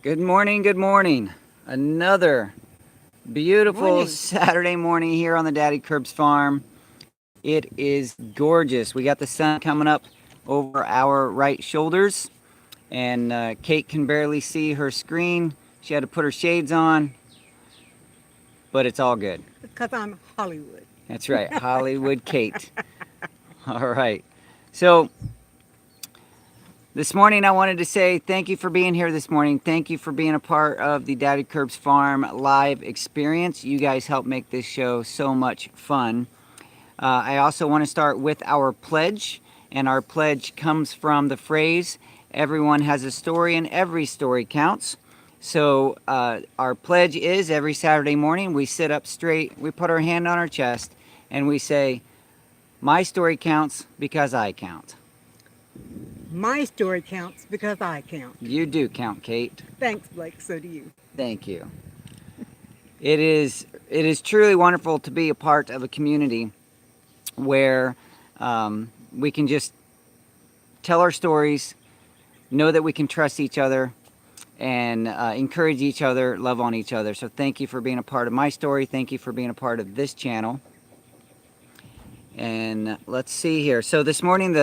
Good morning, good morning. Another beautiful Morning. Saturday morning here on the Daddykirbs farm. It is gorgeous. We got the sun coming up over our right shoulders, and Kate can barely see her screen. She had to put her shades on, but it's all good. Because I'm Hollywood. That's right, Hollywood Kate. All right. So, this morning, I wanted to say thank you for being here this morning. Thank you for being a part of the Daddykirbs Farm live experience. You guys help make this show so much fun. I also want to start with our pledge, and our pledge comes from the phrase, everyone has a story and every story counts. So our pledge is every Saturday morning, we sit up straight, we put our hand on our chest, and we say, my story counts because I count. My story counts because I count. You do count, Kate. Thanks, Blake. So do you. Thank you. It is truly wonderful to be a part of a community where we can just tell our stories, know that we can trust each other, and encourage each other, love on each other. So thank you for being a part of my story. Thank you for being a part of this channel. And let's see here. So this morning,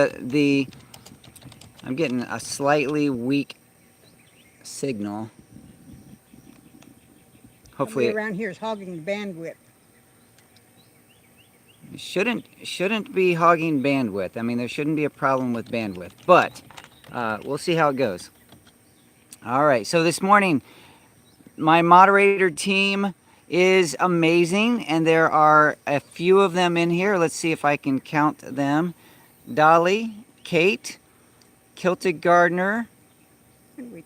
I'm getting a slightly weak signal. Hopefully around here is hogging the bandwidth. it shouldn't be hogging bandwidth. I mean, there shouldn't be a problem with bandwidth, but we'll see how it goes. All right, so this morning, my moderator team is amazing, and there are a few of them in here. Let's see if I can count them. Dolly, Kate, Kilted Gardener,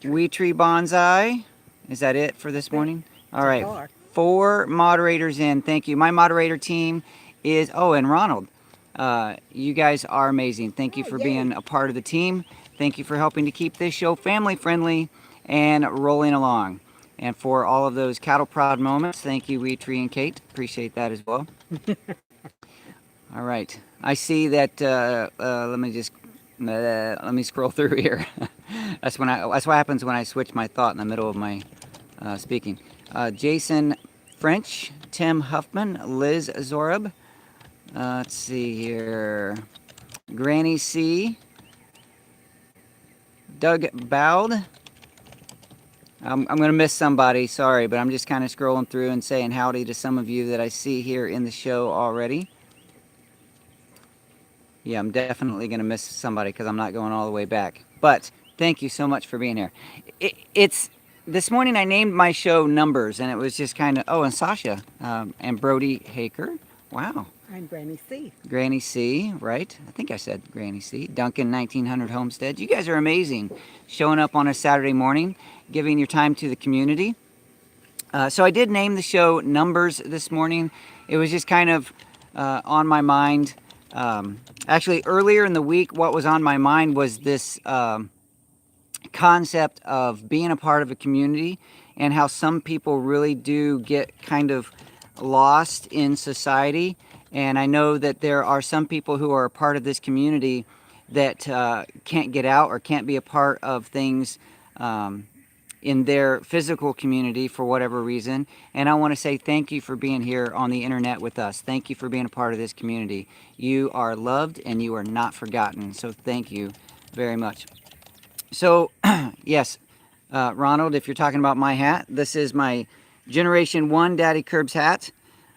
Wee Tree Bonsai. Is that it for this morning? All right, 4 moderators in. Thank you. My moderator team is, and Ronald. You guys are amazing. Thank you for being a part of the team. Thank you for helping to keep this show family friendly and rolling along. And for all of those cattle prod moments, thank you, Wee Tree and Kate. Appreciate that as well. All right. I see that, let me scroll through here. That's what happens when I switch my thought in the middle of my speaking. Jason French, Tim Huffman, Lise Sørhøy. Let's see here. Granny C. Doug Bowd. I'm going to miss somebody, sorry, but I'm just kind of scrolling through and saying howdy to some of you that I see here in the show already. Yeah, I'm definitely going to miss somebody because I'm not going all the way back. But thank you so much for being here. This morning I named my show Numbers, and it was just kind of, and Sasha and Brody Haker. Wow. And Granny C. Granny C, right? I think I said Granny C. Duncan 1900 Homestead. You guys are amazing. Showing up on a Saturday morning, giving your time to the community. So I did name the show Numbers this morning. It was just kind of on my mind. Actually, earlier in the week, what was on my mind was this concept of being a part of a community and how some people really do get kind of lost in society. And I know that there are some people who are a part of this community that can't get out or can't be a part of things in their physical community for whatever reason. And I want to say thank you for being here on the internet with us. Thank you for being a part of this community. You are loved and you are not forgotten. So thank you very much. So, yes, Ronald, if you're talking about my hat, this is my Generation 1 Daddykirbs hat.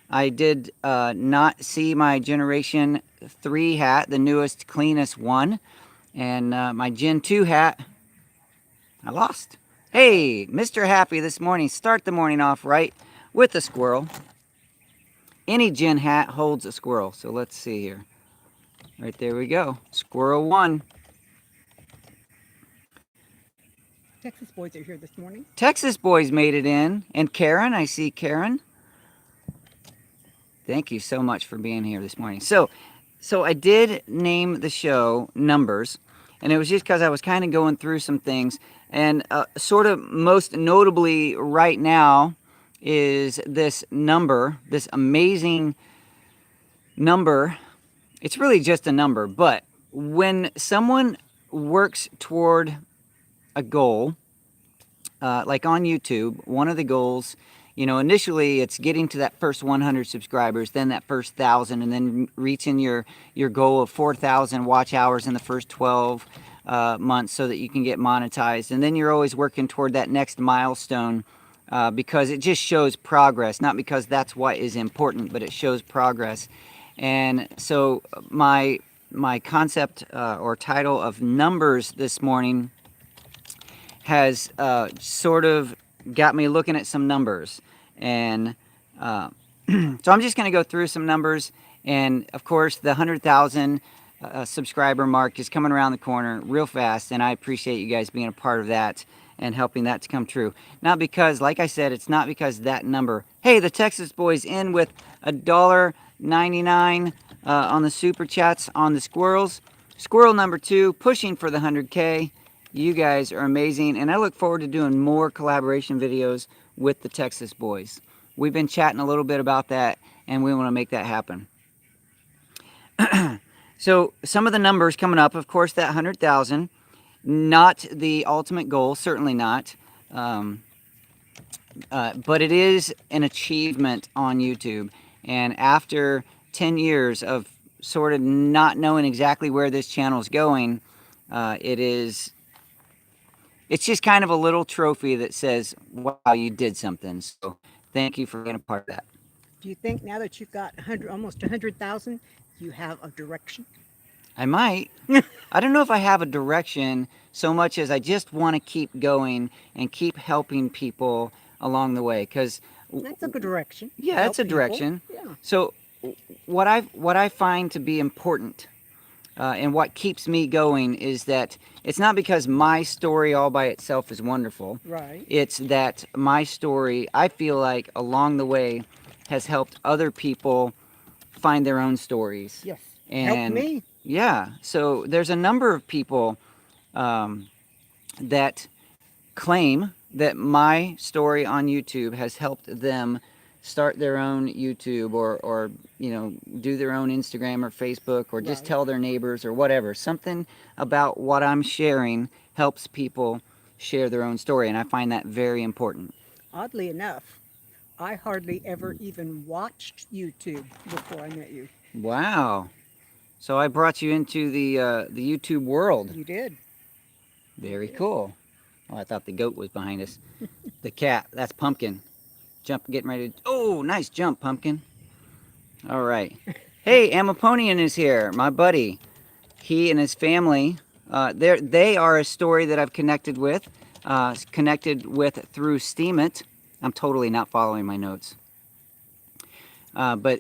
I did not see my Generation 3 hat, the newest, cleanest one. And my Gen 2 hat, I lost. Hey, Mr. Happy this morning. Start the morning off right with a squirrel. Any Gen hat holds a squirrel. So let's see here. Right there we go. Squirrel 1. Texas boys are here this morning. Texas boys made it in. And Karen, I see Karen. Thank you so much for being here this morning. So I did name the show Numbers, and it was just because I was kind of going through some things, and sort of most notably right now is this number, this amazing number. It's really just a number, but when someone works toward a goal, like on YouTube, one of the goals, initially it's getting to that first 100 subscribers, then that first 1,000, and then reaching your goal of 4,000 watch hours in the first 12 months so that you can get monetized. And then you're always working toward that next milestone because it just shows progress, not because that's what is important, but it shows progress. And so my concept or title of numbers this morning has sort of got me looking at some numbers. And so I'm just going to go through some numbers. And of course, the 100,000 subscriber mark is coming around the corner real fast. And I appreciate you guys being a part of that and helping that to come true. Not because, like I said, it's not because that number. Hey, the Texas boys in with $1.99 on the super chats on the squirrels. Squirrel number 2 pushing for the 100K. You guys are amazing, and I look forward to doing more collaboration videos with the Texas boys. We've been chatting a little bit about that, and we want to make that happen. So some of the numbers coming up, of course, that 100,000, not the ultimate goal, certainly not. But it is an achievement on YouTube. And after 10 years of sort of not knowing exactly where this channel is going, it's just kind of a little trophy that says, wow, you did something. So thank you for being a part of that. Do you think now that you've got almost 100,000, you have a direction? I might. I don't know if I have a direction so much as I just want to keep going and keep helping people along the way. Because that's a good direction. Yeah, that's a direction. Yeah. So what I find to be important and what keeps me going is that it's not because my story all by itself is wonderful. Right. It's that my story, I feel like, along the way, has helped other people find their own stories. Yes. And help me. Yeah. So there's a number of people that claim that my story on YouTube has helped them start their own YouTube or do their own Instagram or Facebook or just tell their neighbors or whatever. Something about what I'm sharing helps people share their own story, and I find that very important. Oddly enough, I hardly ever even watched YouTube before I met you. Wow. So I brought you into the YouTube world. You did. Very cool. Oh, I thought the goat was behind us. The cat, that's Pumpkin. Getting ready to, oh, nice jump, Pumpkin. All right. Hey, Amaponian is here, my buddy. He and his family, they are a story that I've connected with through Steam It. I'm totally not following my notes. But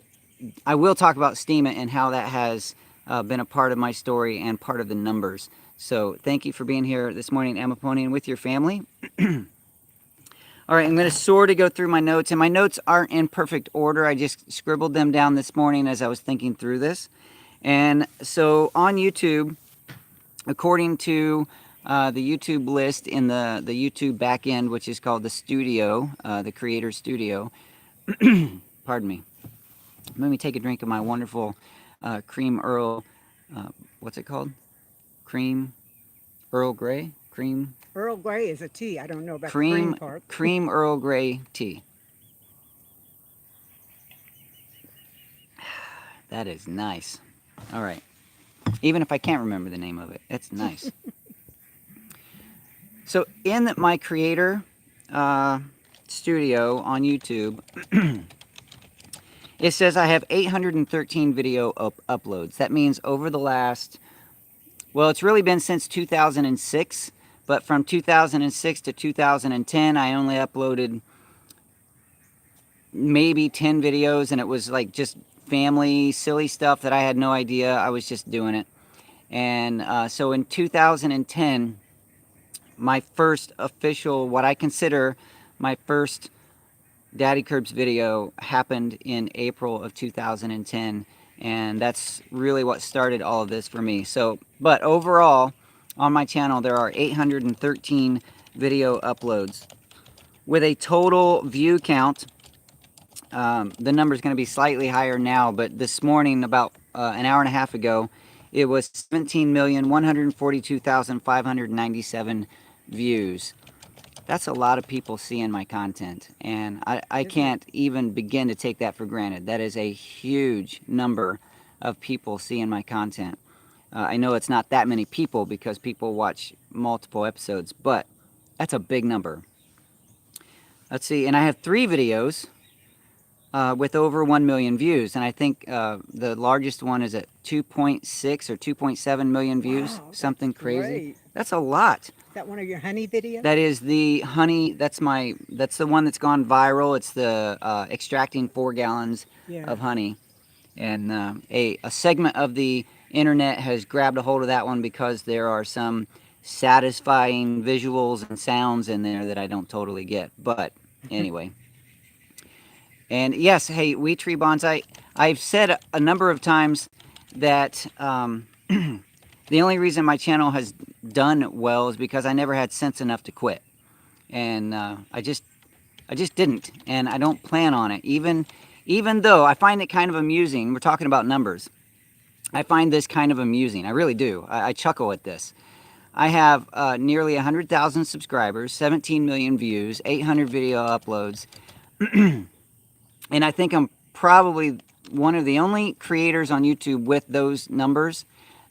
I will talk about Steam It and how that has been a part of my story and part of the numbers. So thank you for being here this morning, Amaponian, with your family. All right, I'm going to sort of go through my notes, and my notes aren't in perfect order. I just scribbled them down this morning as I was thinking through this. And so on YouTube, according to the YouTube list in the YouTube backend, which is called the studio, the creator studio, pardon me. Let me take a drink of my wonderful cream Earl, what's it called? Cream Earl Grey? Cream? Earl Grey is a tea. I don't know about the cream part. Cream Earl Grey tea. That is nice. All right. Even if I can't remember the name of it, it's nice. So in my creator studio on YouTube, it says I have 813 video uploads. That means over the last, well, it's really been since 2006. But from 2006 to 2010, I only uploaded maybe 10 videos, and it was like just family, silly stuff that I had no idea. I was just doing it. And so in 2010, my first official, what I consider my first Daddykirbs video happened in April of 2010. And that's really what started all of this for me. So, but overall, on my channel, there are 813 video uploads with a total view count. The number is going to be slightly higher now, but this morning, about an hour and a half ago, it was 17,142,597 views. That's a lot of people seeing my content, and I can't even begin to take that for granted. That is a huge number of people seeing my content. I know it's not that many people because people watch multiple episodes, but that's a big number. Let's see, and I have 3 videos with over 1 million views, and I think the largest one is at 2.6 or 2.7 million views, Wow, something that's crazy. great. That's a lot. Is that one of your honey videos? That is the honey. That's the one that's gone viral. It's the extracting 4 gallons Yeah. of honey, and a segment of the internet has grabbed a hold of that one because there are some satisfying visuals and sounds in there that I don't totally get. But anyway. And yes, hey, We Tree Bonsai, I've said a number of times that the only reason my channel has done well is because I never had sense enough to quit. And I just didn't, and I don't plan on it. Even though I find it kind of amusing, we're talking about numbers. I find this kind of amusing. I really do. I chuckle at this. I have nearly 100,000 subscribers, 17 million views, 800 video uploads. And I think I'm probably one of the only creators on YouTube with those numbers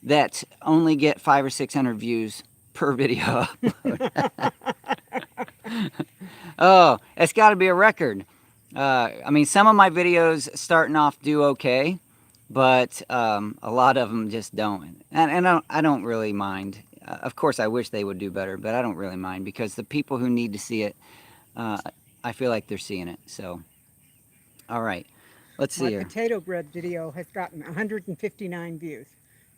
that only get 500 or 600 views per video upload. Oh, it's got to be a record. I mean, some of my videos starting off do okay, but a lot of them just don't. And I don't really mind. Of course, I wish they would do better, but I don't really mind because the people who need to see it, I feel like they're seeing it. So. All right, let's see My here. potato bread video has gotten 159 views.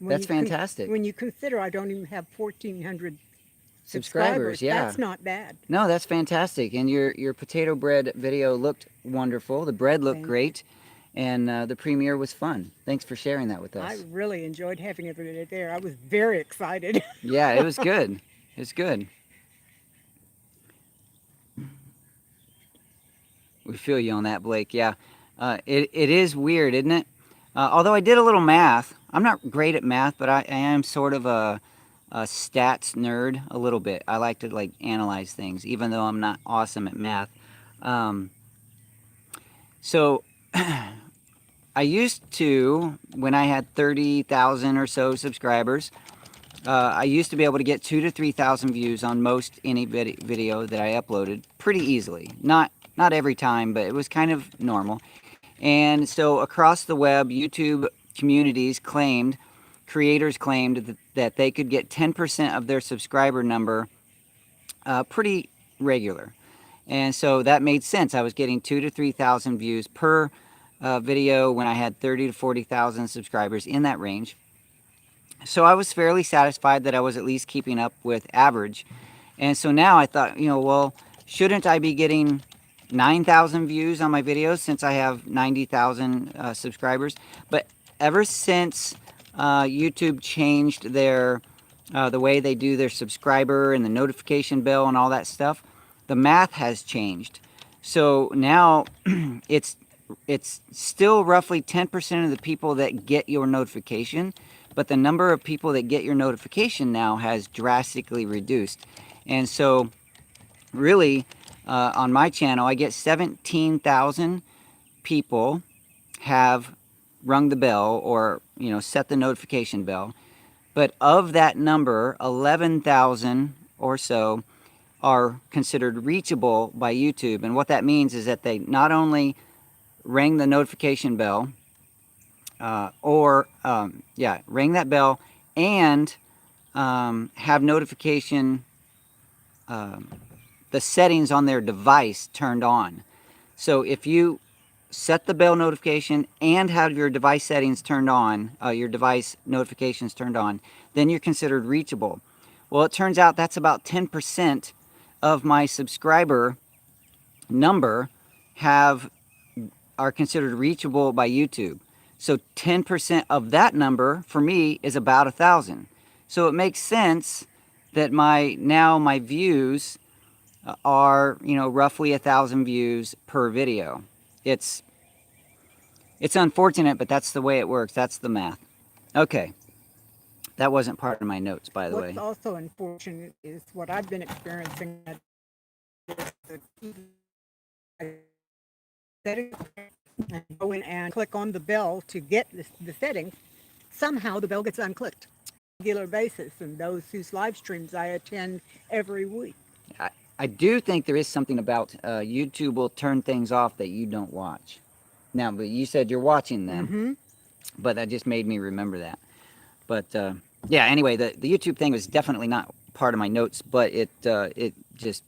That's fantastic. When you consider I don't even have 1,400 Subscribers, yeah. That's not bad. No, that's fantastic. And your potato bread video looked wonderful. The bread looked great, and the premiere was fun. Thanks for sharing that with us. I really enjoyed having it there. I was very excited. Yeah, it was good. It was good. We feel you on that, Blake. Yeah, it is weird, isn't it? Although I did a little math. I'm not great at math, but I am sort of a stats nerd a little bit. I like to like analyze things, even though I'm not awesome at math. So I used to, when I had 30,000 or so subscribers, I used to be able to get 2,000 to 3,000 views on most any video that I uploaded pretty easily. Not every time, but it was kind of normal. And so across the web, YouTube communities claimed, creators claimed that they could get 10% of their subscriber number pretty regular. And so that made sense. I was getting 2,000 to 3,000 views per video when I had 30,000 to 40,000 subscribers, in that range. So I was fairly satisfied that I was at least keeping up with average. And so now I thought, well, shouldn't I be getting 9,000 views on my videos since I have 90,000 subscribers? But ever since YouTube changed their the way they do their subscriber and the notification bell and all that stuff, the math has changed. So now it's still roughly 10% of the people that get your notification, but the number of people that get your notification now has drastically reduced. And so really, on my channel, I get 17,000 people have rung the bell or, set the notification bell. But of that number, 11,000 or so are considered reachable by YouTube. And what that means is that they not only ring the notification bell, ring that bell and have notification, the settings on their device turned on. So if you set the bell notification and have your device settings turned on, your device notifications turned on, then you're considered reachable. Well, it turns out that's about 10% of my subscriber number are considered reachable by YouTube. So 10% of that number for me is about 1,000. So it makes sense that my views are, roughly 1,000 views per video. It's unfortunate, but that's the way it works. That's the math. Okay. That wasn't part of my notes, by the way. What's also unfortunate is what I've been experiencing setting, and go in and click on the bell to get the settings. Somehow the bell gets unclicked on a regular basis, and those whose live streams I attend every week. I do think there is something about YouTube will turn things off that you don't watch. Now, but you said you're watching them, Mm-hmm. but that just made me remember that. But yeah, anyway, the YouTube thing was definitely not part of my notes, but it's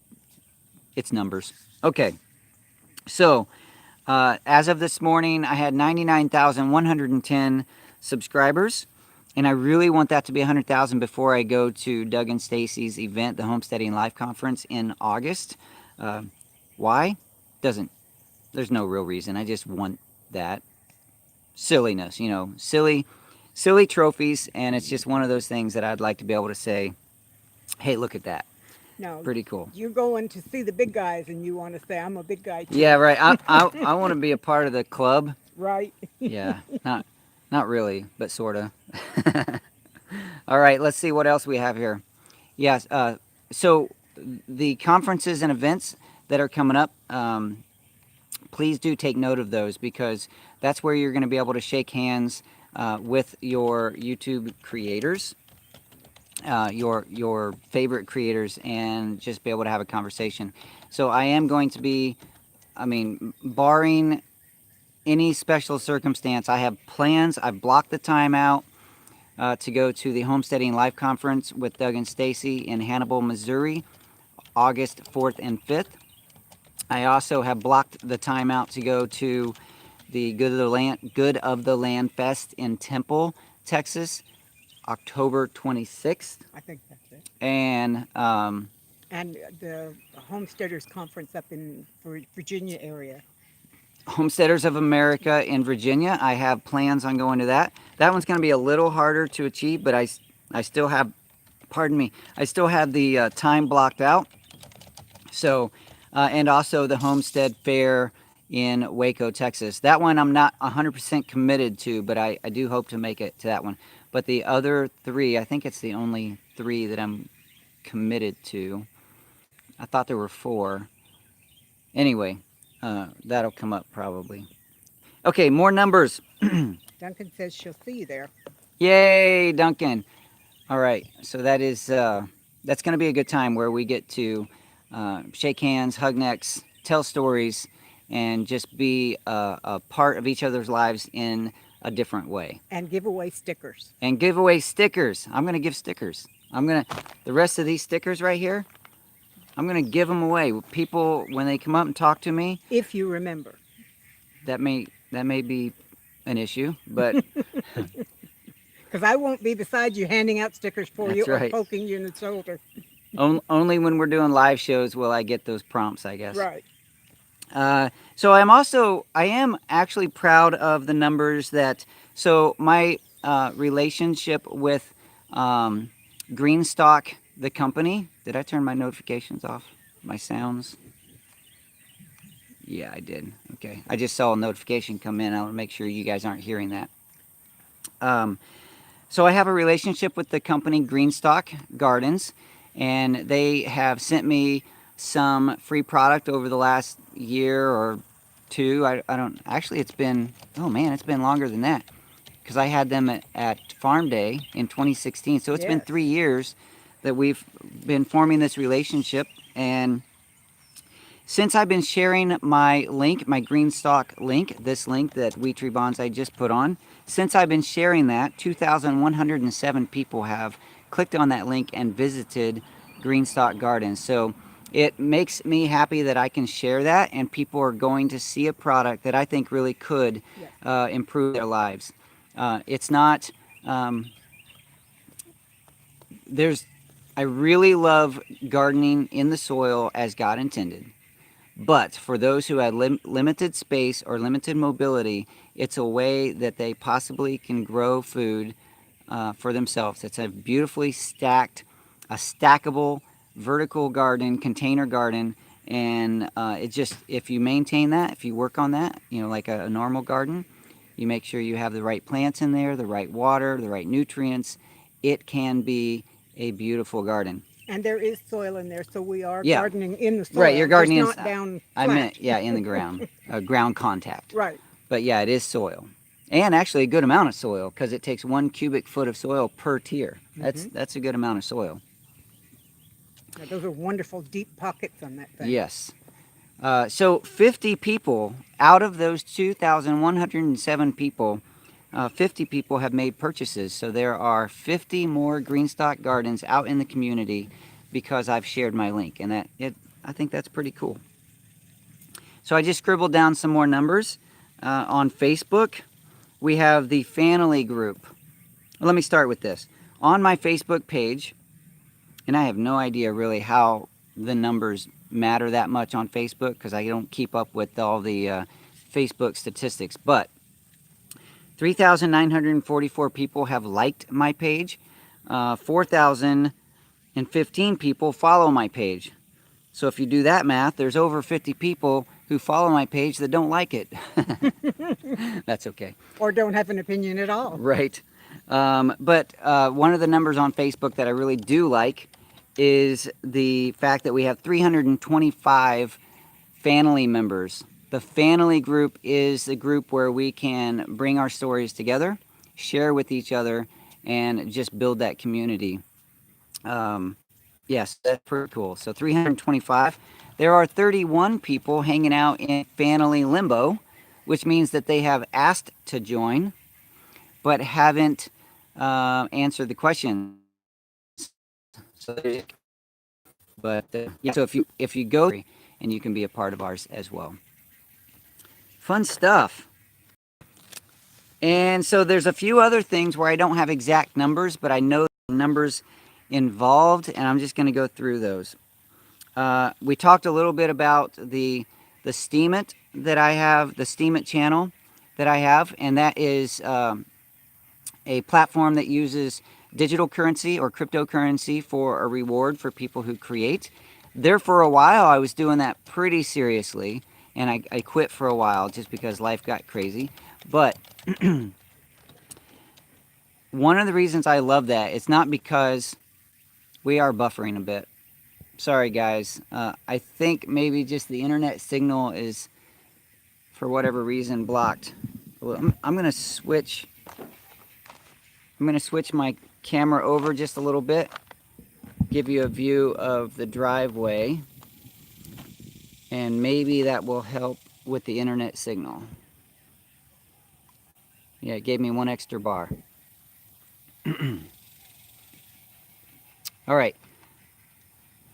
numbers. Okay, so as of this morning, I had 99,110 subscribers, and I really want that to be 100,000 before I go to Doug and Stacy's event, the Homesteading Life Conference in August. Why? There's no real reason. I just want that silliness, silly trophies, and it's just one of those things that I'd like to be able to say, hey, look at that. No, Pretty cool. you're going to see the big guys, and you want to say, "I'm a big guy too." Yeah, right. I want to be a part of the club. Right. Yeah, not really, but sorta. All right, let's see what else we have here. Yes, so the conferences and events that are coming up, please do take note of those, because that's where you're going to be able to shake hands with your YouTube creators, your favorite creators, and just be able to have a conversation. So I am going to be, barring any special circumstance, I have plans. I've blocked the time out to go to the Homesteading Life Conference with Doug and Stacy in Hannibal, Missouri, August 4th and 5th. I also have blocked the time out to go to the Good of the Land Fest in Temple, Texas, October 26th. I think that's it. And the Homesteaders Conference up in Virginia area. Homesteaders of America in Virginia, I have plans on going to that. That one's going to be a little harder to achieve, but I still have, I still have the time blocked out. So, and also the Homestead Fair in Waco, Texas. That one I'm not 100% committed to, but I do hope to make it to that one. But the other three, I think it's the only three that I'm committed to. I thought there were four. Anyway, that'll come up probably. Okay, more numbers. Duncan says she'll see you there. Yay, Duncan. All right, so that's going to be a good time where we get to shake hands, hug necks, tell stories, and just be a part of each other's lives in a different way. And give away stickers. And give away stickers. I'm going to give stickers. The rest of these stickers right here, I'm going to give them away. People, when they come up and talk to me. If you remember. That may be an issue, but. Because I won't be beside you handing out stickers for you right. or poking you in the shoulder. Only when we're doing live shows will I get those prompts, I guess. Right. So I am actually proud of the numbers so my relationship with Greenstock, the company. Did I turn my notifications off? My sounds? Yeah, I did. Okay. I just saw a notification come in. I want to make sure you guys aren't hearing that. So I have a relationship with the company Greenstock Gardens, and they have sent me some free product over the last year or two. I don't, actually it's been longer than that, because I had them at Farm Day in 2016. So it's been 3 years that we've been forming this relationship. And since I've been sharing my link, my Greenstock link, this link that We Tree Bonsai just put on, since I've been sharing that, 2,107 people have clicked on that link and visited Greenstock Gardens. So it makes me happy that I can share that, and people are going to see a product that I think really could improve their lives. It's not, I really love gardening in the soil as God intended. But for those who have limited space or limited mobility, it's a way that they possibly can grow food for themselves. It's a beautifully stackable vertical garden, container garden, and if you maintain that, if you work on that, like a normal garden, you make sure you have the right plants in there, the right water, the right nutrients, it can be a beautiful garden. And there is soil in there, so we are Yeah. gardening in the soil. Right, you're gardening just not inside. down I flat. meant, yeah, in the ground, ground contact. Right. But yeah, it is soil, and actually a good amount of soil because it takes 1 cubic foot of soil per tier. That's a good amount of soil. Now, those are wonderful deep pockets on that thing. Yes. So 50 people out of those 2,107 people, 50 people have made purchases. So there are 50 more Greenstock Gardens out in the community because I've shared my link, and I think that's pretty cool. So I just scribbled down some more numbers. On Facebook, we have the family group. Let me start with this. On my Facebook page, and I have no idea really how the numbers matter that much on Facebook because I don't keep up with all the Facebook statistics, but 3,944 people have liked my page. 4,015 people follow my page. So if you do that math, there's over 50 people who follow my page that don't like it. That's okay. Or don't have an opinion at all. Right. But one of the numbers on Facebook that I really do like is the fact that we have 325 family members. The family group is the group where we can bring our stories together, share with each other, and just build that community. Yes, that's pretty cool. So 325. There are 31 people hanging out in family limbo, which means that they have asked to join, but haven't answered the question. So, yeah. So if you go, and you can be a part of ours as well. Fun stuff. And so there's a few other things where I don't have exact numbers, but I know the numbers involved, and I'm just going to go through those. We talked a little bit about the Steemit that I have, the Steemit channel that I have, and that is a platform that uses digital currency or cryptocurrency for a reward for people who create. There for a while I was doing that pretty seriously, and I quit for a while just because life got crazy. But one of the reasons I love that, it's not because we are buffering a bit. Sorry guys, I think maybe just the internet signal is, for whatever reason, blocked. Well, I'm gonna switch my camera over just a little bit, give you a view of the driveway, and maybe that will help with the internet signal. Yeah, it gave me one extra bar. All right.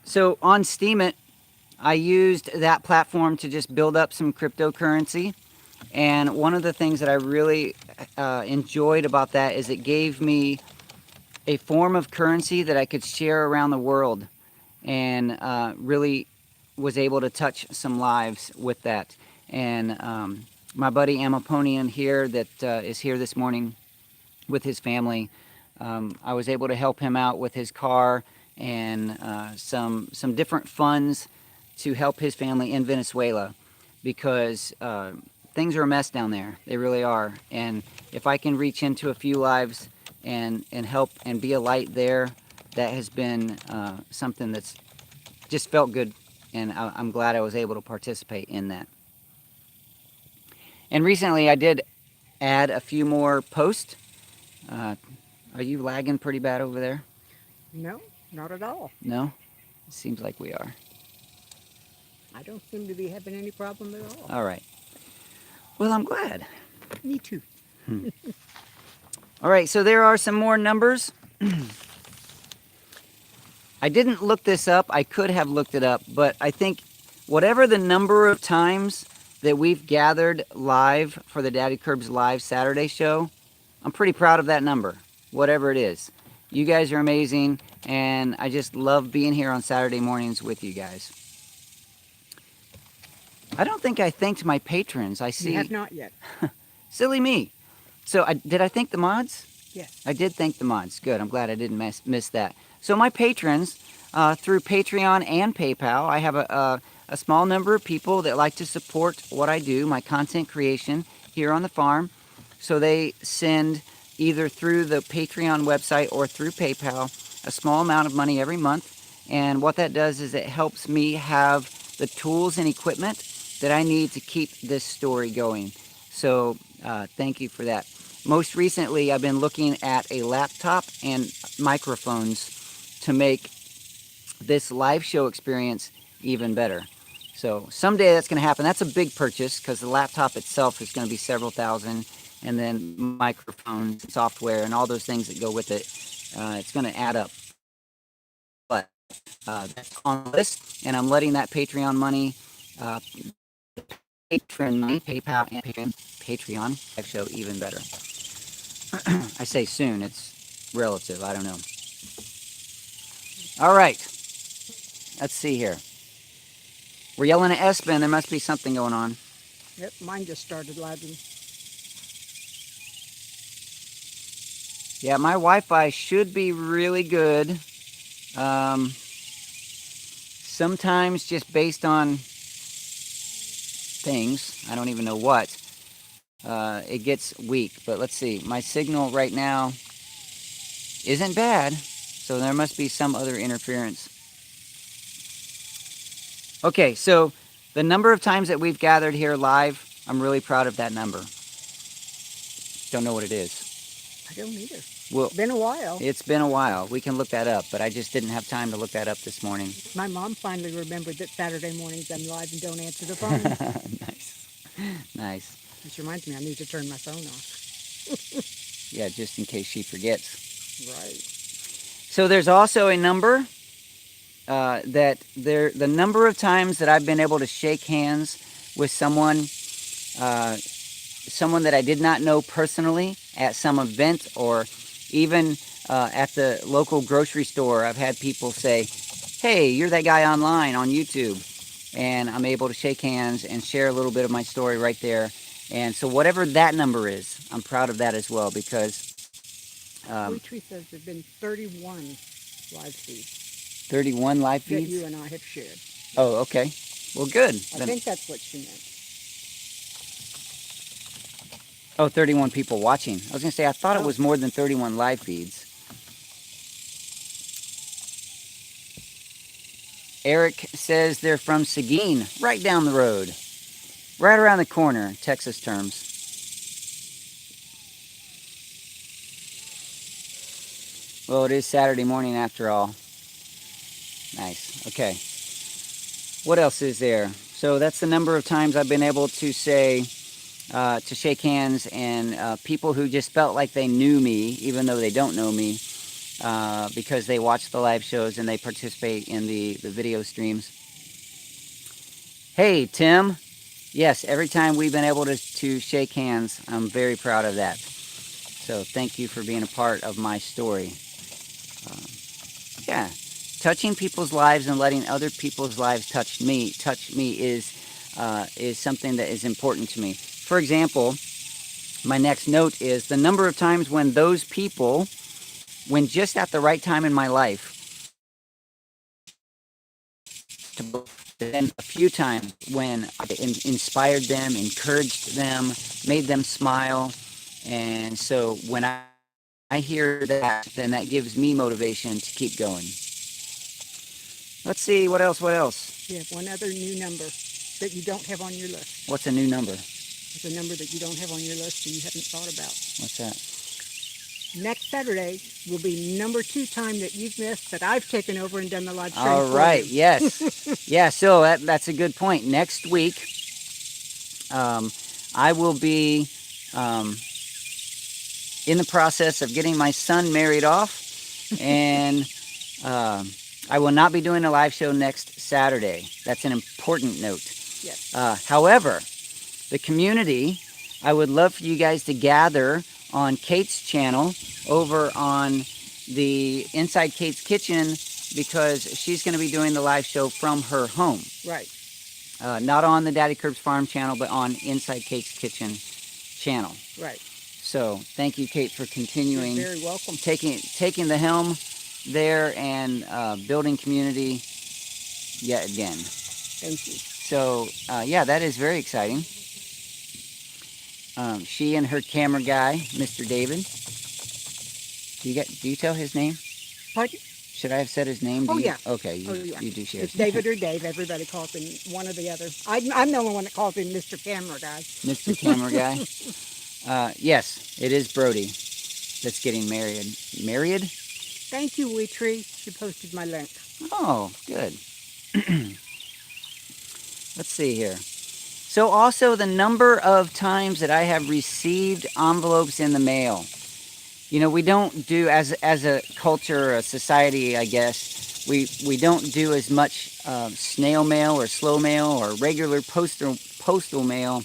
So on Steemit, I used that platform to just build up some cryptocurrency. And one of the things that I really enjoyed about that is it gave me a form of currency that I could share around the world, and really was able to touch some lives with that. And my buddy Amaponian here that is here this morning with his family, I was able to help him out with his car and some different funds to help his family in Venezuela, because things are a mess down there. They really are. And if I can reach into a few lives and help and be a light there, that has been something that's just felt good, and I'm glad I was able to participate in that. And recently I did add a few more posts. Are you lagging pretty bad over there? No, not at all. No? It seems like we are. I don't seem to be having any problem at all. All right. Well, I'm glad. Me too. All right, so there are some more numbers. I didn't look this up. I could have looked it up, but I think whatever the number of times that we've gathered live for the Daddykirbs Live Saturday show, I'm pretty proud of that number, whatever it is. You guys are amazing, and I just love being here on Saturday mornings with you guys. I don't think I thanked my patrons. I see. You have not yet. Silly me. So did I thank the mods? Yes. I did thank the mods. Good. I'm glad I didn't miss that. So my patrons, through Patreon and PayPal, I have a small number of people that like to support what I do, my content creation here on the farm. So they send either through the Patreon website or through PayPal a small amount of money every month, And what that does is it helps me have the tools and equipment that I need to keep this story going. So thank you for that. Most recently, I've been looking at a laptop and microphones to make this live show experience even better. So someday that's going to happen. That's a big purchase because the laptop itself is going to be several thousand, and then microphones, software, and all those things that go with it. It's going to add up. But that's on the list, and I'm letting that Patreon money, PayPal, and Patreon live show even better. I say soon. It's relative. I don't know. All right. Let's see here. We're yelling at Espen. There must be something going on. Yep, mine just started lagging. Yeah, my Wi-Fi should be really good. Sometimes just based on things, I don't even know what, it gets weak. But let's see. My signal right now isn't bad, so there must be some other interference. Okay, so the number of times that we've gathered here live, I'm really proud of that number. Don't know what it is. I don't either. Well, It's been a while. it's been a while. We can look that up, but I just didn't have time to look that up this morning. My mom finally remembered that Saturday mornings I'm live and don't answer the phone. Nice. Nice. Which reminds me, I need to turn my phone off. Yeah, just in case she forgets. Right. So there's also a number the number of times that I've been able to shake hands with someone that I did not know personally at some event, or even at the local grocery store. I've had people say, hey, you're that guy online on YouTube. And I'm able to shake hands and share a little bit of my story right there. And so whatever that number is, I'm proud of that as well, because... Poetry says there have been 31 live feeds. 31 live feeds? That you and I have shared. Oh, okay. Well, good. I think that's what she meant. Oh, 31 people watching. I was going to say, I thought it was more than 31 live feeds. Eric says they're from Seguin, right down the road. Right around the corner, Texas terms. Well, it is Saturday morning after all. Nice. Okay. What else is there? So that's the number of times I've been able to say, to shake hands, and people who just felt like they knew me, even though they don't know me, because they watch the live shows and they participate in the video streams. Hey, Tim. Yes, every time we've been able to shake hands, I'm very proud of that. So thank you for being a part of my story. Yeah, touching people's lives and letting other people's lives touch me is something that is important to me. For example, my next note is the number of times when those people, when just at the right time in my life, and a few times when I inspired them, encouraged them, made them smile. And so when I hear that, then that gives me motivation to keep going. Let's see, what else? You have one other new number that you don't have on your list. What's a new number? It's a number that you don't have on your list and you haven't thought about. What's that? Next Saturday will be number 2 time that you've missed that I've taken over and done the live stream. All right, yes. Yeah, so that's a good point. Next week, I will be in the process of getting my son married off, and I will not be doing a live show next Saturday. That's an important note. Yes. However, the community, I would love for you guys to gather on Kate's channel over on the Inside Kate's Kitchen, because she's going to be doing the live show from her home. Right. Not on the Daddykirbs Farm channel, but on Inside Kate's Kitchen channel. Right. So thank you, Kate, for continuing. You're very welcome. Taking the helm there and building community yet again. Thank you. So yeah, that is very exciting. She and her camera guy, Mr. David. Do you tell his name? Pardon? Should I have said his name? Oh, yeah. Okay, Oh, yeah. you do share. It's David or Dave. Everybody calls him one or the other. I'm the only one that calls him Mr. Camera Guy. Mr. Camera Guy. Yes, it is Brody that's getting married. Married? Thank you, Weetree. She posted my link. Oh, good. Let's see here. So also the number of times that I have received envelopes in the mail. You know, we don't do, as a culture, a society, I guess, we don't do as much snail mail or slow mail or regular postal mail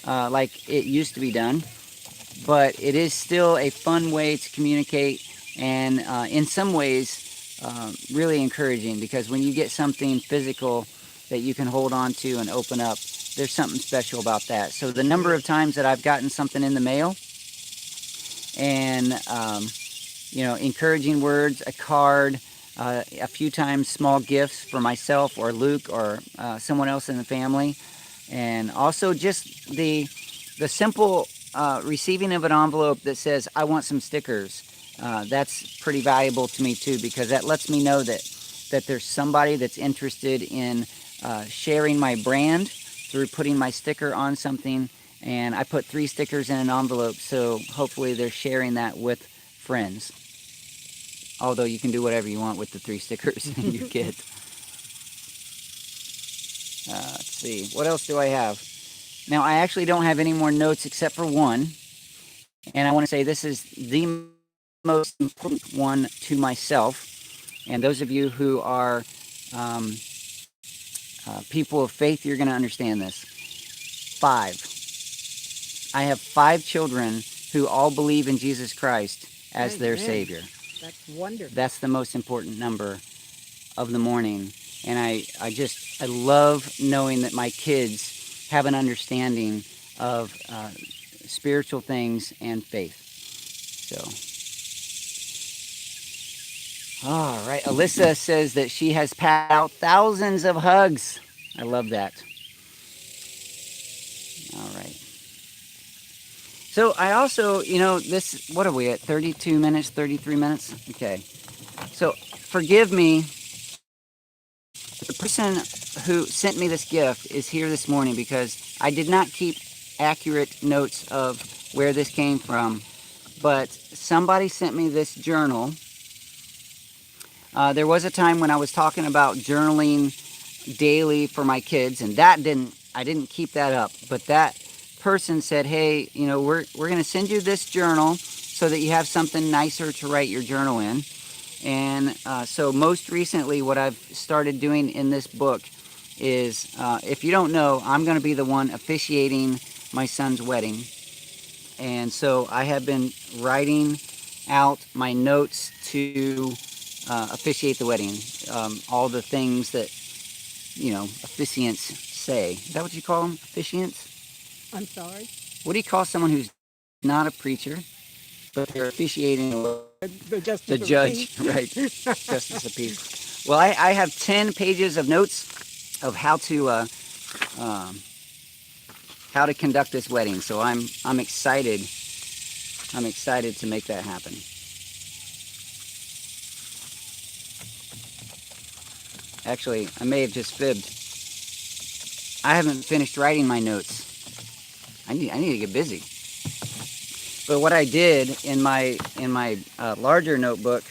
like it used to be done. But it is still a fun way to communicate, and in some ways really encouraging, because when you get something physical that you can hold on to and open up, there's something special about that. So the number of times that I've gotten something in the mail, and you know, encouraging words, a card, a few times small gifts for myself or Luke or someone else in the family, and also just the simple receiving of an envelope that says, I want some stickers. That's pretty valuable to me too, because that lets me know that there's somebody that's interested in sharing my brand through putting my sticker on something. And I put 3 stickers in an envelope, so hopefully they're sharing that with friends. Although you can do whatever you want with the 3 stickers you get. Let's see, what else do I have? Now, I actually don't have any more notes except for one. And I want to say this is the most important one to myself. And those of you who are people of faith, you're going to understand this. 5. I have 5 children who all believe in Jesus Christ as their Savior. That's wonderful. That's the most important number of the morning. And I love knowing that my kids have an understanding of spiritual things and faith. So, all right. Alyssa says that she has passed out thousands of hugs. I love that. All right. So I also, you know, this, what are we at, 32 minutes, 33 minutes? Okay. So forgive me. The person who sent me this gift is here this morning because I did not keep accurate notes of where this came from. But somebody sent me this journal. There was a time when I was talking about journaling daily for my kids, and I didn't keep that up. But that person said, hey, you know, we're going to send you this journal so that you have something nicer to write your journal in. And so most recently what I've started doing in this book is, if you don't know, I'm going to be the one officiating my son's wedding. And so I have been writing out my notes to officiate the wedding. All the things that, you know, officiants say. Is that what you call them? Officiants? I'm sorry? What do you call someone who's not a preacher, but they're officiating the judge, right? Justice of peace. Well, I have 10 pages of notes of how to conduct this wedding. So I'm excited. I'm excited to make that happen. Actually, I may have just fibbed. I haven't finished writing my notes. I need to get busy. But what I did in my larger notebook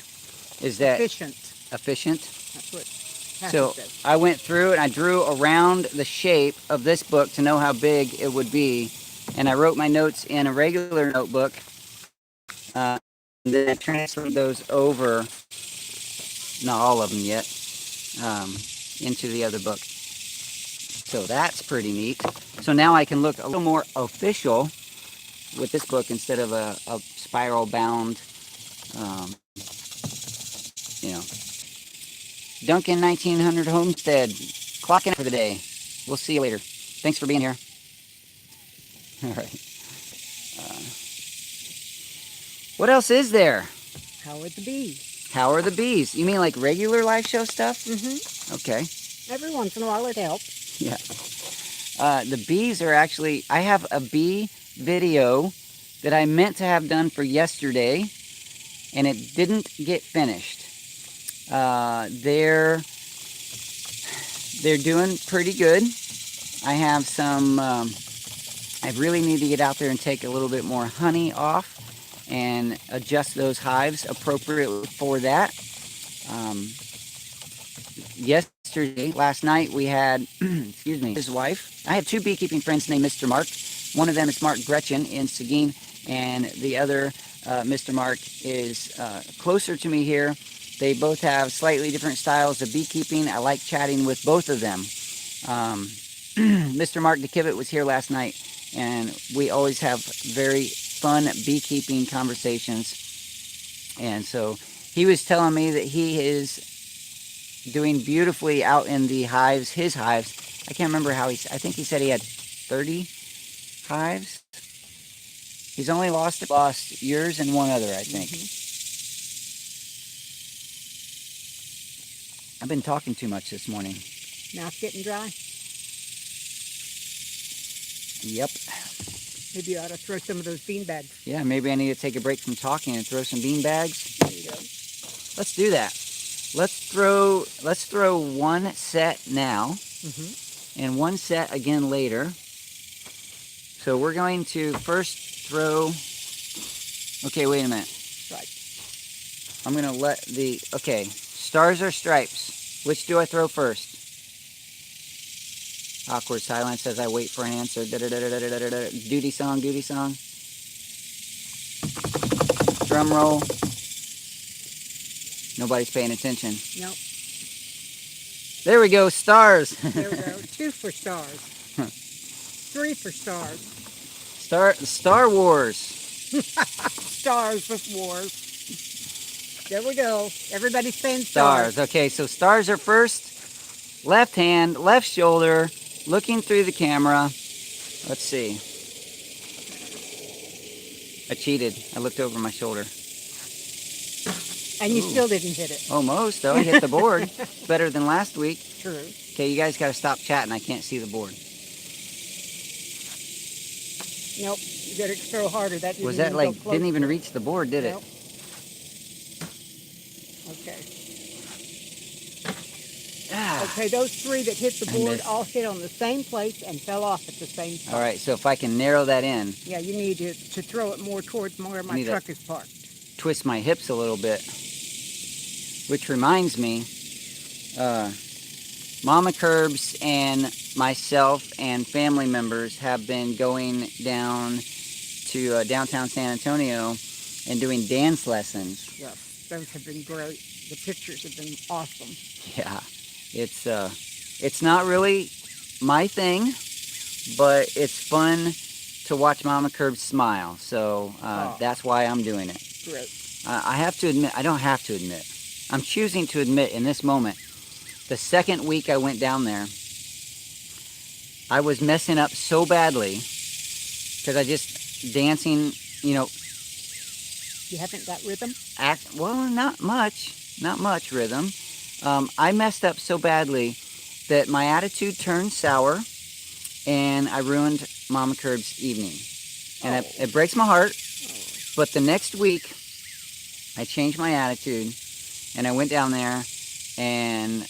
is that efficient. That's what So says. I went through and I drew around the shape of this book to know how big it would be, and I wrote my notes in a regular notebook. And then I transferred those over, not all of them yet, into the other book. So that's pretty neat. So now I can look a little more official with this book instead of a spiral bound, you know, Duncan 1900 Homestead, clocking out for the day. We'll see you later. Thanks for being here. All right. What else is there? How are the bees? How are the bees? You mean like regular live show stuff? Mm-hmm. Okay. Every once in a while it helps. Yeah. The bees are actually, I have a bee video that I meant to have done for yesterday, and it didn't get finished. They're doing pretty good. I have some, I really need to get out there and take a little bit more honey off and adjust those hives appropriately for that. Last night we had, excuse me, his wife. I have two beekeeping friends named Mr. Mark. One of them is Mark Gretchen in Seguin, and the other, Mr. Mark, is closer to me here. They both have slightly different styles of beekeeping. I like chatting with both of them. Mr. Mark DeKivett was here last night, and we always have very fun beekeeping conversations. And so he was telling me that he is doing beautifully out in the hives, his hives. I can't remember how I think he said he had 30 hives. He's only lost yours and one other, I think. I've been talking too much this morning. Mouth getting dry? Yep. Maybe you ought to throw some of those bean bags. Yeah, maybe I need to take a break from talking and throw some bean bags. There you go. Let's do that. Let's throw one set now, and one set again later. So we're going to first throw. Okay, wait a minute. Right. I'm gonna let the stars or stripes. Which do I throw first? Awkward silence as I wait for an answer. Duty song, duty song. Drum roll. Nobody's paying attention. Nope. There we go, stars. There we go. 2 for stars. 3 for stars. Star Wars. Stars with wars. There we go. Everybody's saying Stars. Okay, so stars are first. Left hand, left shoulder, looking through the camera. Let's see. I cheated. I looked over my shoulder. And you still didn't hit it. Almost, though. I hit the board. Better than last week. True. Okay, you guys got to stop chatting. I can't see the board. Nope. You better throw harder. That Was that like, didn't even reach the board, did nope. it? Okay. Ah. Okay, those 3 that hit the board all hit on the same place and fell off at the same time. All right, so if I can narrow that in. Yeah, you need to throw it more towards where my truck is parked. Twist my hips a little bit. Which reminds me, Mama Kirbs and myself and family members have been going down to downtown San Antonio and doing dance lessons. Yes, those have been great. The pictures have been awesome. Yeah, it's not really my thing, but it's fun to watch Mama Kirbs smile. So that's why I'm doing it. Great. I have to admit, I don't have to admit. I'm choosing to admit in this moment, the second week I went down there, I was messing up so badly because I just dancing, You haven't got rhythm? Well, not much rhythm. I messed up so badly that my attitude turned sour and I ruined Mama Kirbs' evening. And it breaks my heart, but the next week I changed my attitude and I went down there and,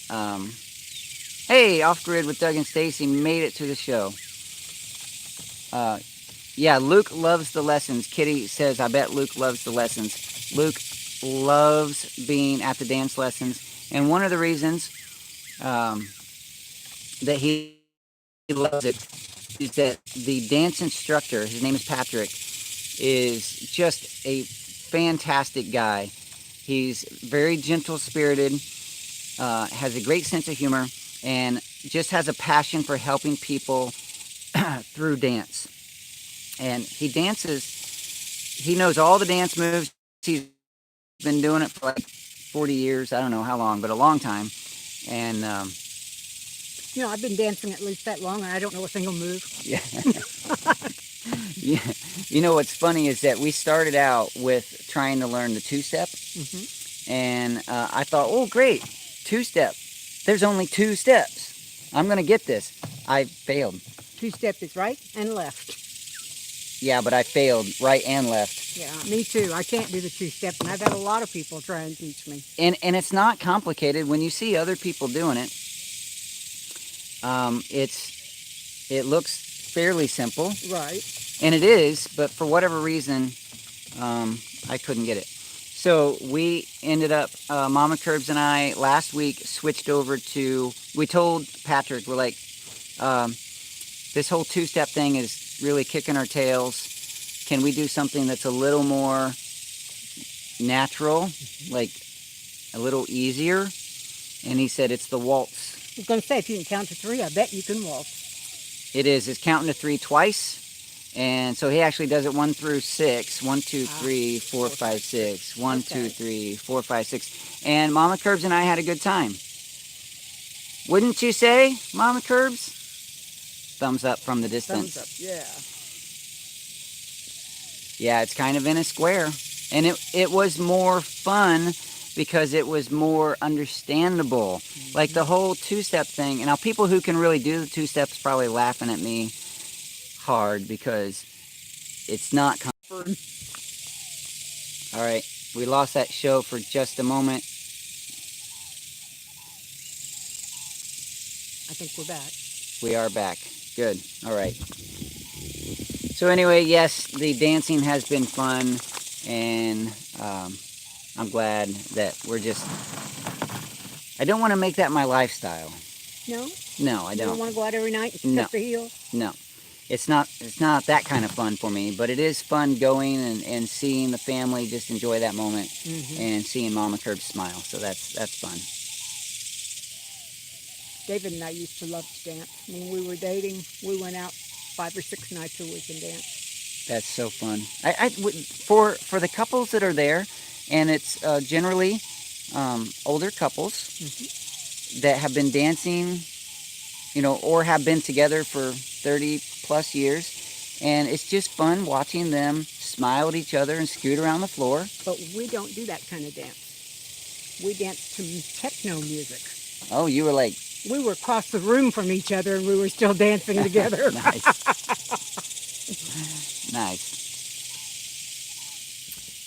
hey, Off Grid with Doug and Stacy made it to the show. Yeah, Luke loves the lessons. Kitty says, I bet Luke loves the lessons. Luke loves being at the dance lessons. And one of the reasons that he loves it is that the dance instructor, his name is Patrick, is just a fantastic guy. He's very gentle-spirited, has a great sense of humor, and just has a passion for helping people through dance. And he dances, he knows all the dance moves. He's been doing it for like 40 years. I don't know how long, but a long time. And, I've been dancing at least that long, and I don't know a single move. Yeah. Yeah. What's funny is that we started out with trying to learn the two-step. And I thought, oh, great, two-step. There's only 2 steps. I'm going to get this. I failed. 2-step is right and left. Yeah, but I failed right and left. Yeah, me too. I can't do the two-step, and I've had a lot of people try and teach me. And it's not complicated. When you see other people doing it, it looks fairly simple. Right. And it is, but for whatever reason, I couldn't get it. So we ended up, Mama Curbs and I, last week switched over to, we told Patrick, we're like, this whole two-step thing is really kicking our tails. Can we do something that's a little more natural, like a little easier? And he said it's the waltz. I was going to say, if you can count to 3, I bet you can waltz. It is. It's counting to 3 twice. And so he actually does it 1 through 6. 1, 2, 3, 4, 5, 6. 1, 2, 3, 4, 5, 6. And Mama Curbs and I had a good time. Wouldn't you say, Mama Curbs? Thumbs up from the distance. Thumbs up, yeah. Yeah, it's kind of in a square. And it was more fun because it was more understandable. Mm-hmm. Like the whole two-step thing. And now people who can really do the two-steps probably laughing at me hard because it's not comfort. All right, we lost that show for just a moment. I think we're back. We are back. Good. All right. So anyway, yes, the dancing has been fun, and I'm glad that we're just... I don't want to make that my lifestyle. No? No, I don't. You don't want to go out every night and step the heel? No. It's not that kind of fun for me, but it is fun going and seeing the family just enjoy that moment, mm-hmm. and seeing Mama Curbs smile. So that's fun. David and I used to love to dance. When we were dating, we went out 5 or 6 nights a week and danced. That's so fun. For the couples that are there, and it's generally older couples, mm-hmm. that have been dancing, or have been together for 30 plus years, and it's just fun watching them smile at each other and scoot around the floor. But we don't do that kind of dance. We dance to techno music. Oh, you were like... We were across the room from each other, and we were still dancing together. Nice. Nice.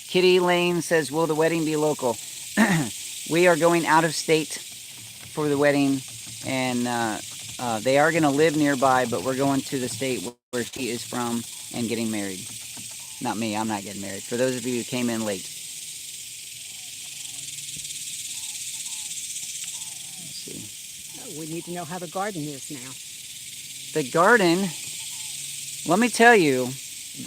Kitty Lane says, will the wedding be local? We are going out of state for the wedding, and they are going to live nearby, but we're going to the state where she is from and getting married. Not me, I'm not getting married. For those of you who came in late. Let's see. We need to know how the garden is now. The garden, let me tell you,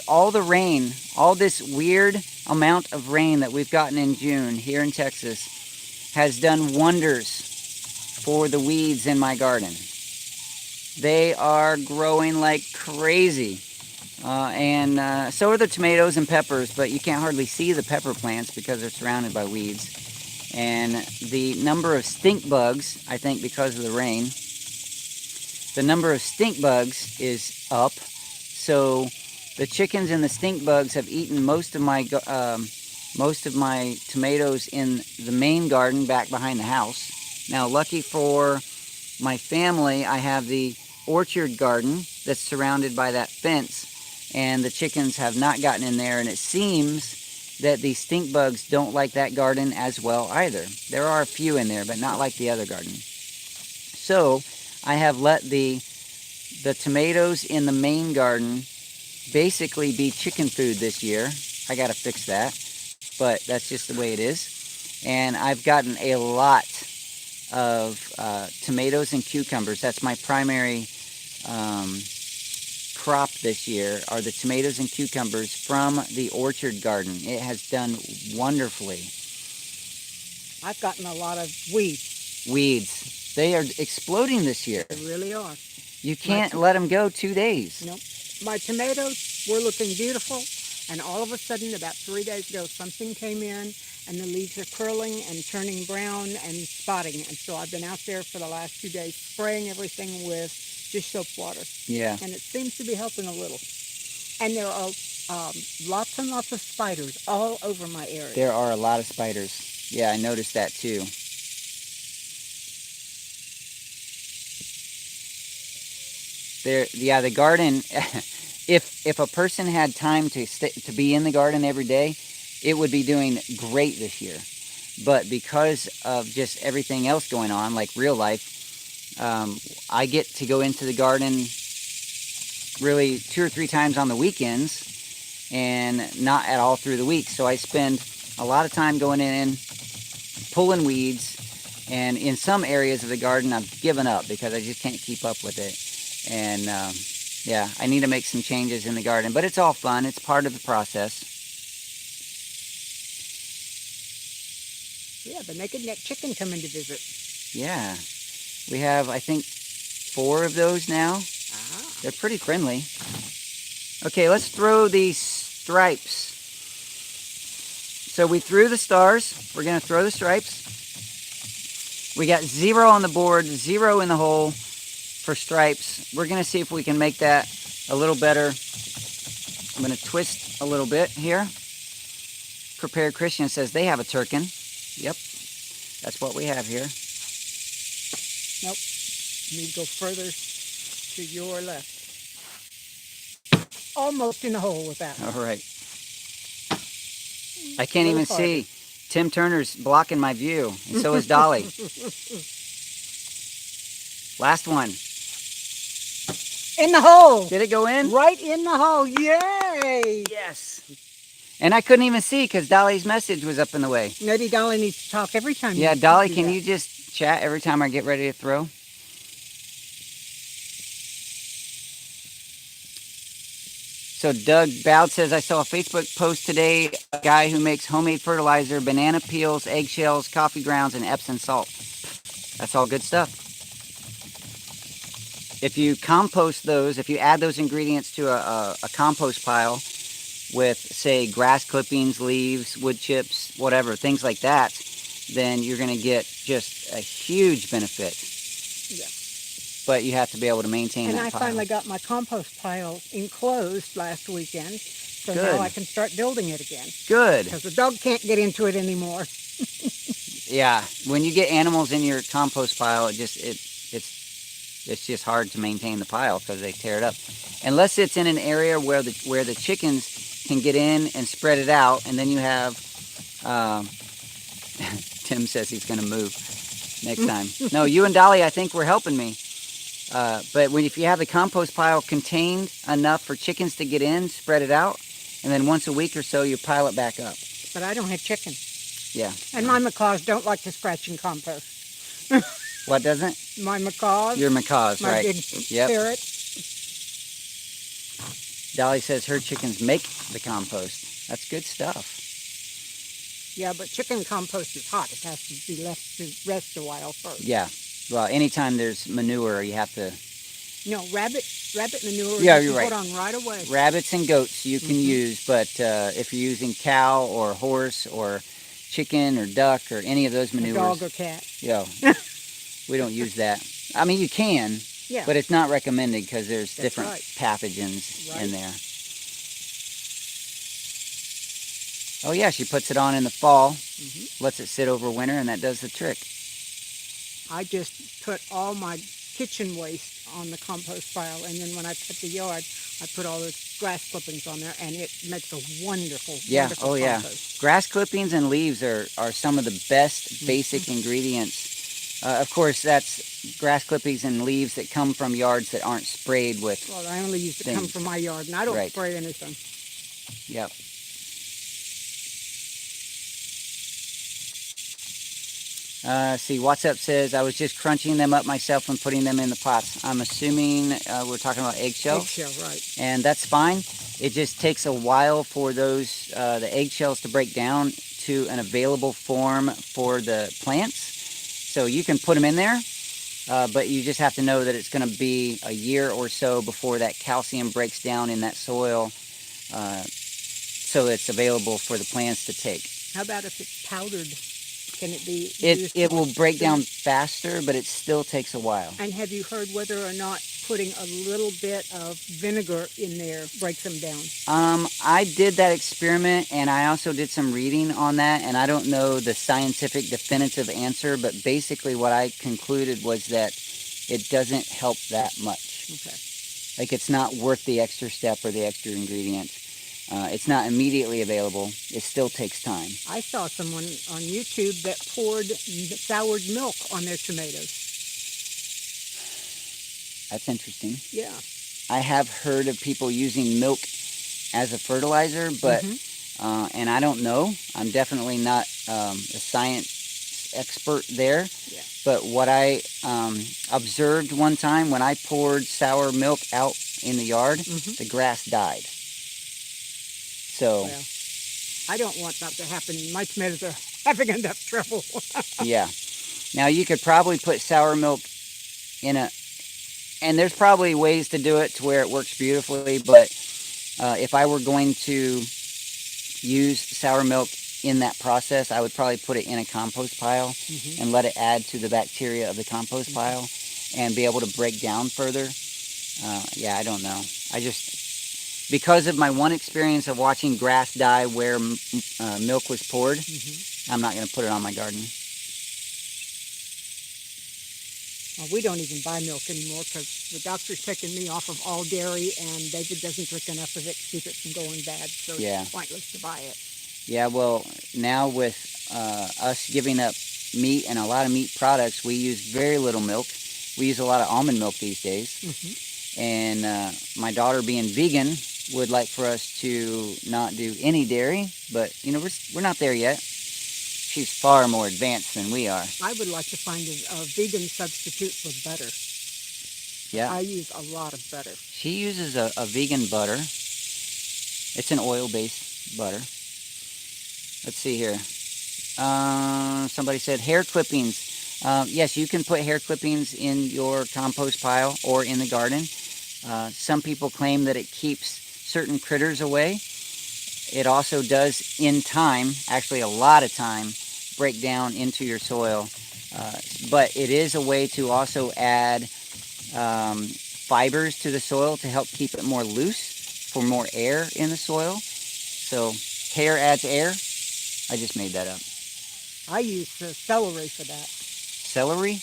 all the rain, all this weird amount of rain that we've gotten in June here in Texas has done wonders for the weeds in my garden. They are growing like crazy. And so are the tomatoes and peppers, but you can't hardly see the pepper plants because they're surrounded by weeds. And the number of stink bugs, I think because of the rain, the number of stink bugs is up. So the chickens and the stink bugs have eaten most of my tomatoes in the main garden back behind the house. Now, lucky for my family, I have the orchard garden that's surrounded by that fence, and the chickens have not gotten in there, and it seems that the stink bugs don't like that garden as well either. There are a few in there, but not like the other garden. So I have let the tomatoes in the main garden basically be chicken food this year. I got to fix that, but that's just the way it is. And I've gotten a lot of tomatoes and cucumbers. That's my primary crop this year, are the tomatoes and cucumbers from the orchard garden. It has done wonderfully. I've gotten a lot of weeds. Weeds. They are exploding this year. They really are. You can't let them go 2 days. Nope. My tomatoes were looking beautiful, and all of a sudden, about 3 days ago, something came in, and the leaves are curling and turning brown and spotting. And so I've been out there for the last 2 days spraying everything with dish soap water. Yeah. And it seems to be helping a little. And there are lots and lots of spiders all over my area. There are a lot of spiders. Yeah, I noticed that too. The garden, if a person had time to be in the garden every day, it would be doing great this year. But because of just everything else going on, like real life, I get to go into the garden really 2 or 3 times on the weekends and not at all through the week. So I spend a lot of time going in, pulling weeds, and in some areas of the garden I've given up because I just can't keep up with it. And yeah, I need to make some changes in the garden, but it's all fun. It's part of the process. Yeah, the naked neck chicken coming to visit. Yeah, we have, I think, 4 of those now. They're pretty friendly. Okay, let's throw these stripes. So we threw the stars. We're going to throw the stripes. We got 0 on the board, 0 in the hole for stripes. We're going to see if we can make that a little better. I'm going to twist a little bit here. Prepared Christian says they have a turkin. Yep, that's what we have here. Nope. You need to go further to your left. Almost in the hole with that one. All right. I can't even see. Tim Turner's blocking my view, and so is Dolly. Last one. In the hole. Did it go in? Right in the hole. Yay! Yes. And I couldn't even see because Dolly's message was up in the way. Maybe Dolly needs to talk every time. Yeah, Dolly, can you just chat every time I get ready to throw? So Doug Bowd says, I saw a Facebook post today, a guy who makes homemade fertilizer, banana peels, eggshells, coffee grounds, and Epsom salt. That's all good stuff. If you compost those, if you add those ingredients to a compost pile with, say, grass clippings, leaves, wood chips, whatever, things like that, then you're going to get just a huge benefit. Yeah. But you have to be able to maintain that pile. And I finally got my compost pile enclosed last weekend, so Good. now I can start building it again. Good. Because the dog can't get into it anymore. Yeah, when you get animals in your compost pile, it's just hard to maintain the pile because they tear it up. Unless it's in an area where the chickens can get in and spread it out, and then you have Tim says he's going to move next time. No, you and Dolly, I think, were helping me. But if you have the compost pile contained enough for chickens to get in, spread it out, and then once a week or so, you pile it back up. But I don't have chicken. Yeah. And my macaws don't like to scratch and compost. What doesn't? My macaws. Your macaws, my right. big Yep. ferret. Dolly says her chickens make the compost. That's good stuff. Yeah, but chicken compost is hot. It has to be left to rest a while first. Yeah. Well, anytime there's manure, you have to... No, rabbit manure Yeah, you you're can right. put on right away. Rabbits and goats you can use, but if you're using cow or horse or chicken or duck or any of those manures... Dog or cat. Yeah. We don't use that. I mean, you can, Yeah. but it's not recommended because there's That's different right. pathogens Right. in there. Oh yeah, she puts it on in the fall, lets it sit over winter, and that does the trick. I just put all my kitchen waste on the compost pile, and then when I cut the yard, I put all those grass clippings on there, and it makes a wonderful, wonderful oh yeah. compost. Grass clippings and leaves are some of the best basic ingredients. Of course, that's grass clippings and leaves that come from yards that aren't sprayed with... Well, I only use it come from my yard, and I don't Right. spray anything. Yep. See, What's Up says, I was just crunching them up myself and putting them in the pots. I'm assuming we're talking about eggshells. Eggshell, right. And that's fine. It just takes a while for those the eggshells to break down to an available form for the plants. So you can put them in there, but you just have to know that it's going to be a year or so before that calcium breaks down in that soil so it's available for the plants to take. How about if it's powdered? Can it be used? It will break down faster, but it still takes a while. And have you heard whether or not putting a little bit of vinegar in there breaks them down? I did that experiment, and I also did some reading on that, and I don't know the scientific definitive answer, but basically what I concluded was that it doesn't help that much. Okay. Like it's not worth the extra step or the extra ingredient. It's not immediately available. It still takes time. I saw someone on YouTube that poured soured milk on their tomatoes. That's interesting. Yeah. I have heard of people using milk as a fertilizer, but and I don't know. I'm definitely not a science expert there. Yeah. But what I observed one time when I poured sour milk out in the yard, the grass died. So, well, I don't want that to happen. My tomatoes are having enough trouble. yeah. Now you could probably put sour milk in a, and there's probably ways to do it to where it works beautifully, but if I were going to use sour milk in that process, I would probably put it in a compost pile and let it add to the bacteria of the compost pile and be able to break down further. Yeah, I don't know. I just, because of my one experience of watching grass die where milk was poured, I'm not going to put it on my garden. Well, we don't even buy milk anymore because the doctor's taken me off of all dairy, and David doesn't drink enough of it to keep it from going bad, so it's pointless to buy it. Yeah, well, now with us giving up meat and a lot of meat products, we use very little milk. We use a lot of almond milk these days. And my daughter, being vegan, would like for us to not do any dairy, but, you know, we're not there yet. She's far more advanced than we are. I would like to find a vegan substitute for butter. Yeah. I use a lot of butter. She uses a vegan butter. It's an oil-based butter. Let's see here. Somebody said hair clippings. Yes, you can put hair clippings in your compost pile or in the garden. Some people claim that it keeps certain critters away. It also does, in time, actually a lot of time, break down into your soil. But it is a way to also add fibers to the soil to help keep it more loose for more air in the soil. So hair adds air. I just made that up. I use celery for that. Celery?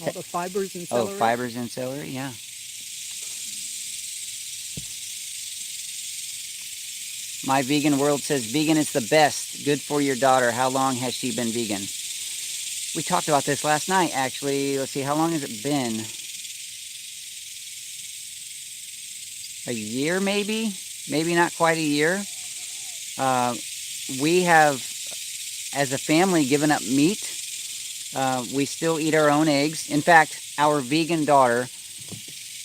All the fibers in celery. Oh, fibers in celery, yeah. My Vegan World says, vegan is the best. Good for your daughter. How long has she been vegan? We talked about this last night, actually. Let's see, how long has it been? A year, maybe? Maybe not quite a year. We have, as a family, given up meat. We still eat our own eggs. In fact, our vegan daughter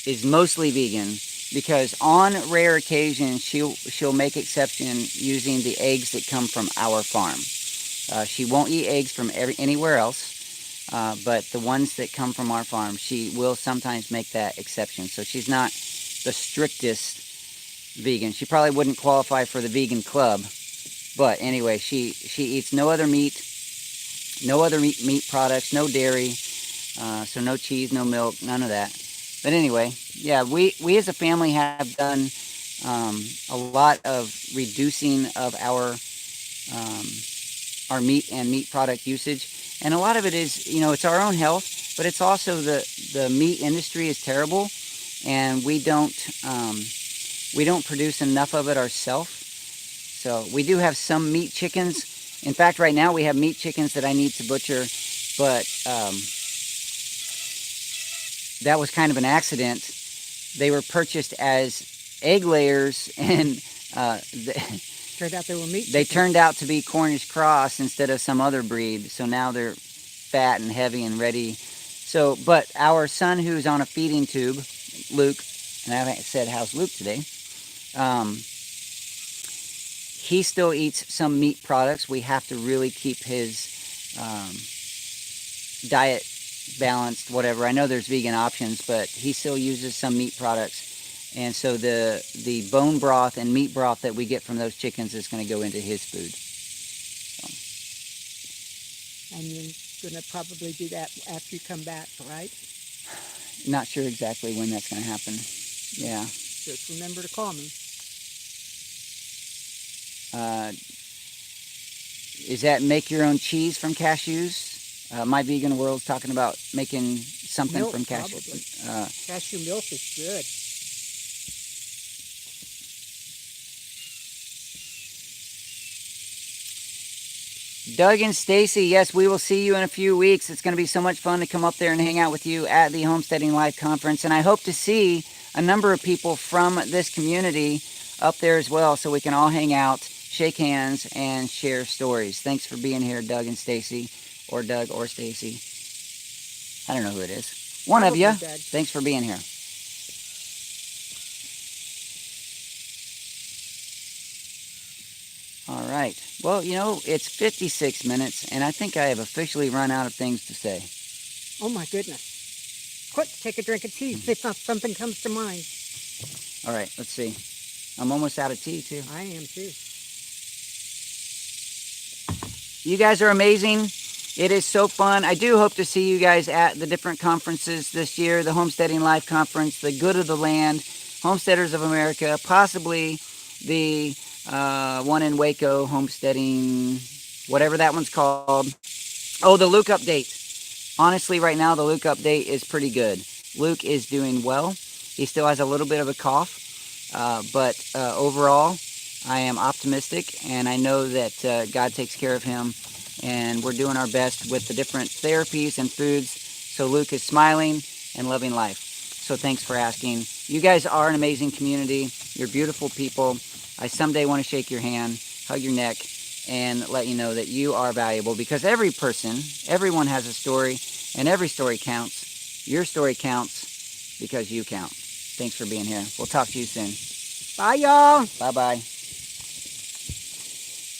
is mostly vegan, because on rare occasions she'll make exception using the eggs that come from our farm. She won't eat eggs from anywhere else, but the ones that come from our farm, she will sometimes make that exception. So she's not the strictest vegan. She probably wouldn't qualify for the vegan club, but anyway, she eats no other meat, meat products, no dairy, so no cheese, no milk, none of that. But anyway, yeah, we as a family have done a lot of reducing of our meat and meat product usage, and a lot of it is, you know, it's our own health, but it's also the meat industry is terrible, and we don't produce enough of it ourselves. So we do have some meat chickens. In fact, right now we have meat chickens that I need to butcher, but that was kind of an accident. They were purchased as egg layers, and turned out they were meat. They turned out to be Cornish cross instead of some other breed. So now they're fat and heavy and ready. So, but our son, who's on a feeding tube, Luke, and I haven't said how's Luke today. He still eats some meat products. We have to really keep his diet balanced, whatever. I know there's vegan options, but he still uses some meat products. And so the bone broth and meat broth that we get from those chickens is going to go into his food. So. And you're going to probably do that after you come back, right? Not sure exactly when that's going to happen. Yeah. Just remember to call me. Is that make your own cheese from cashews? My Vegan World's talking about making something milk, from cashews. Cashew milk is good. Doug and Stacy, yes, we will see you in a few weeks. It's going to be so much fun to come up there and hang out with you at the Homesteading Live Conference. And I hope to see a number of people from this community up there as well, so we can all hang out, shake hands, and share stories. Thanks for being here, Doug and Stacy, or Doug or Stacy. I don't know who it is. One of you. Doug. Thanks for being here. All right. Well, you know, it's 56 minutes, and I think I have officially run out of things to say. Oh my goodness. Quick, take a drink of tea. See if something comes to mind. All right, let's see. I'm almost out of tea, too. I am too. You guys are amazing. It is so fun. I do hope to see you guys at the different conferences this year. The Homesteading Live Conference, the Good of the Land, Homesteaders of America, possibly the one in Waco, Homesteading, whatever that one's called. Oh, the Luke update. Honestly, right now, the Luke update is pretty good. Luke is doing well. He still has a little bit of a cough, but overall, I am optimistic, and I know that God takes care of him, and we're doing our best with the different therapies and foods, so Luke is smiling and loving life. So thanks for asking. You guys are an amazing community. You're beautiful people. I someday want to shake your hand, hug your neck, and let you know that you are valuable, because every person, everyone has a story, and every story counts. Your story counts because you count. Thanks for being here. We'll talk to you soon. Bye, y'all. Bye-bye.